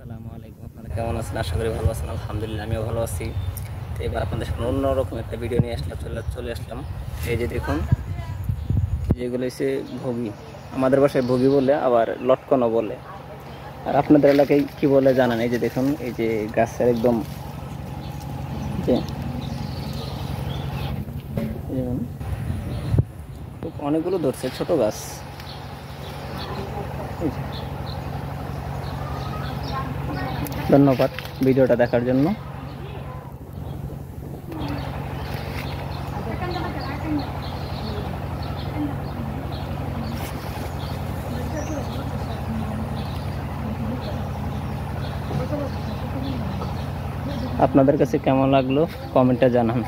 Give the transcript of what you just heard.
আসসালামু আলাইকুম। আপনারা কেমন আছেন? আশা করি ভালো আছেন। আলহামদুলিল্লাহ আমিও ভালো আছি। তো এবার আপনাদের সামনে অন্যরকম একটা ভিডিও নিয়ে চলে আসলাম। এই যে দেখুন, যেগুলো হচ্ছে ভোগী, আমাদের বাসায় ভোগী বলে, আবার লটকনও বলে। আর আপনাদের এলাকায় কি বলে জানেন? এই যে দেখুন, এই যে গাছের একদম যে যেমন খুব অনেকগুলো ধরছে ছোট গাছ। এই যে, ধন্যবাদ ভিডিওটা দেখার জন্য। আপনাদের কাছে কেমন লাগলো কমেন্টে জানান।